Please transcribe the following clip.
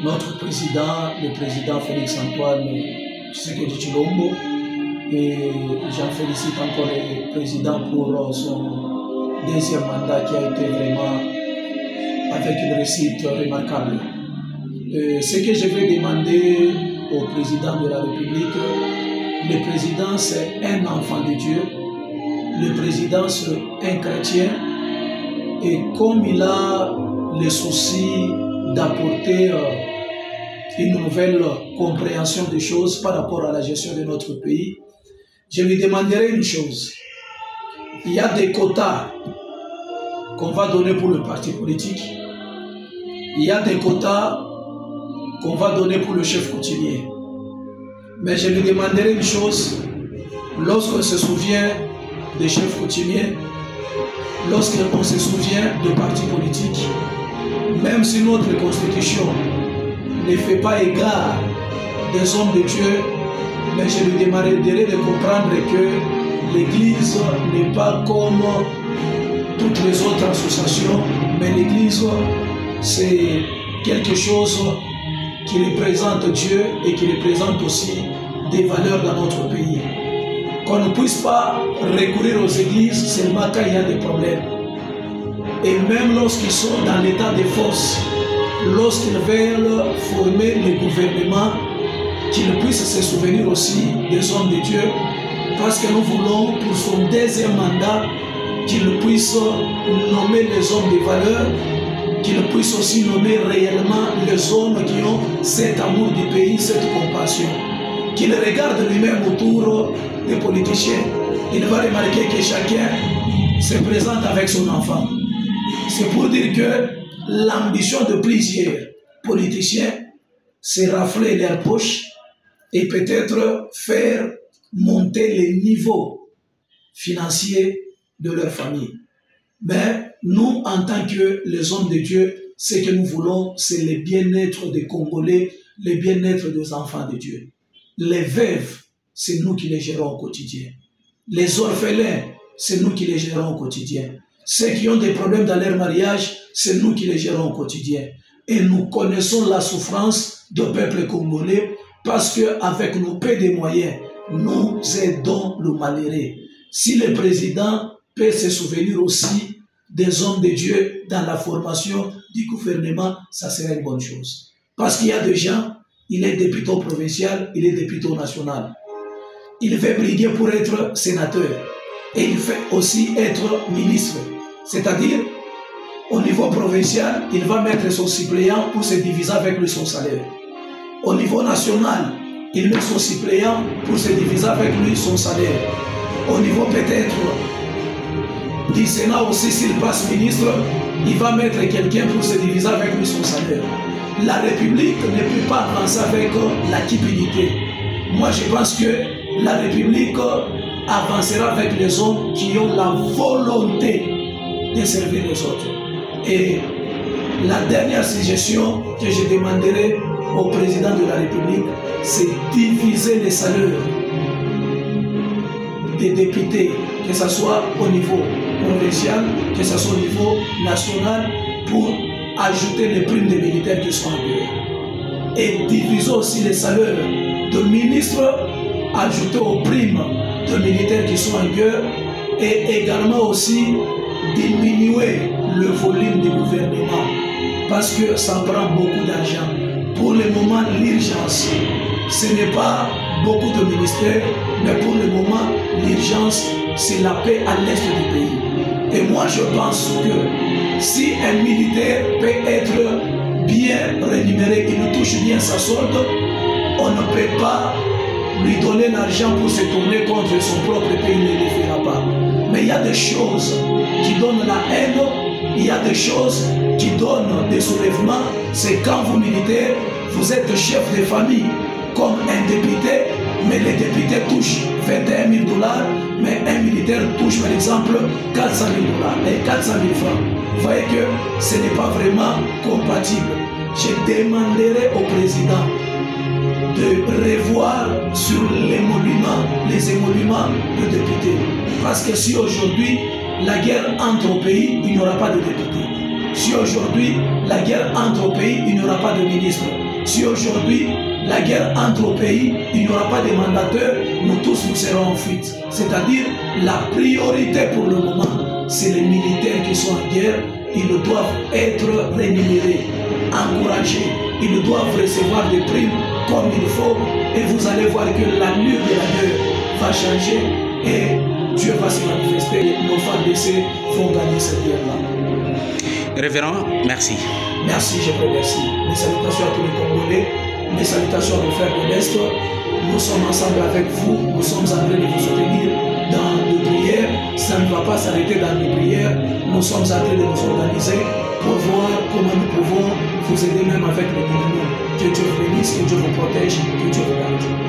notre président, le président Félix-Antoine Tshisekedi Tshilombo, et j'en félicite encore le président pour son deuxième mandat qui a été vraiment avec une réussite remarquable. Ce que je vais demander au président de la République, le président c'est un enfant de Dieu, le président c'est un chrétien, et comme il a le souci d'apporter une nouvelle compréhension des choses par rapport à la gestion de notre pays, je lui demanderai une chose. Il y a des quotas qu'on va donner pour le parti politique, il y a des quotas qu'on va donner pour le chef coutumier. Mais je lui demanderai une chose, lorsqu'on se souvient des chefs coutumiers, lorsqu'on se souvient des partis politiques, même si notre constitution ne fait pas égard des hommes de Dieu, mais je lui demanderai de comprendre que l'Église n'est pas comme toutes les autres associations, mais l'Église c'est quelque chose qui représente Dieu et qui représente aussi des valeurs dans notre pays. Qu'on ne puisse pas recourir aux églises seulement quand il y a des problèmes. Et même lorsqu'ils sont dans l'état de force, lorsqu'ils veulent former le gouvernement, qu'ils puissent se souvenir aussi des hommes de Dieu, parce que nous voulons pour son deuxième mandat qu'il puisse nommer les hommes de valeur, qu'il puisse aussi nommer réellement les hommes qui ont cet amour du pays, cette compassion. Qu'il regarde lui-même autour des politiciens. Il va remarquer que chacun se présente avec son enfant. C'est pour dire que l'ambition de plusieurs politiciens, c'est rafler leurs poches et peut-être faire monter les niveaux financiers de leur famille. Mais nous, en tant que les hommes de Dieu, ce que nous voulons, c'est le bien-être des Congolais, le bien-être des enfants de Dieu. Les veuves, c'est nous qui les gérons au quotidien. Les orphelins, c'est nous qui les gérons au quotidien. Ceux qui ont des problèmes dans leur mariage, c'est nous qui les gérons au quotidien. Et nous connaissons la souffrance du peuple congolais parce qu'avec nos peu de moyens, nous aidons le malheureux. Si le président peut se souvenir aussi des hommes de Dieu dans la formation du gouvernement, ça serait une bonne chose. Parce qu'il y a des gens, il est député provincial, il est député national. Il veut briguer pour être sénateur. Et il fait aussi être ministre. C'est-à-dire, au niveau provincial, il va mettre son suppléant pour se diviser avec lui son salaire. Au niveau national, il met son suppléant pour se diviser avec lui son salaire. Au niveau peut-être du Sénat aussi, s'il passe ministre, il va mettre quelqu'un pour se diviser avec lui son salaire. La République ne peut pas avancer avec la cupidité. Moi, je pense que la République avancera avec les hommes qui ont la volonté de servir les autres. Et la dernière suggestion que je demanderai au président de la République, c'est diviser les salaires des députés, que ce soit au niveau provincial, que ce soit au niveau national, pour ajouter les primes des militaires qui sont en guerre. Et diviser aussi les salaires de ministres, ajouter aux primes de militaires qui sont en guerre, et également aussi diminuer le volume du gouvernement, parce que ça prend beaucoup d'argent. Pour le moment, l'urgence, ce n'est pas beaucoup de ministères, mais pour le moment, l'urgence, c'est la paix à l'est du pays. Et moi, je pense que si un militaire peut être bien rémunéré, il touche bien sa solde, on ne peut pas lui donner l'argent pour se tourner contre son propre pays, il ne le fera pas. Mais il y a des choses qui donnent la haine, il y a des choses qui donnent des soulèvements. C'est quand vous, militaires, vous êtes chef de famille, comme un député, mais les députés touchent 21 000 $, mais un militaire touche par exemple 400 000 $ et 400 000 francs. Vous voyez que ce n'est pas vraiment compatible. Je demanderai au président de revoir sur l'émolument, les émoluments de députés. Parce que si aujourd'hui la guerre entre au pays, il n'y aura pas de députés. Si aujourd'hui, la guerre entre pays, il n'y aura pas de ministre. Si aujourd'hui, la guerre entre pays, il n'y aura pas de mandateurs, nous tous nous serons en fuite. C'est-à-dire, la priorité pour le moment, c'est les militaires qui sont en guerre. Ils doivent être rémunérés, encouragés. Ils doivent recevoir des primes comme il faut. Et vous allez voir que l'allure de la guerre va changer et Dieu va se manifester. Nos FARDC vont gagner cette guerre-là. Révérend, merci. Merci, je vous remercie. Mes salutations à tous les Congolais, mes salutations à nos frères de l'Est. Nous sommes ensemble avec vous, nous sommes en train de vous soutenir dans des prières. Ça ne va pas s'arrêter dans les prières. Nous sommes en train de nous organiser pour voir comment nous pouvons vous aider même avec le minimum. Que Dieu vous bénisse, que Dieu vous protège, que Dieu vous garde.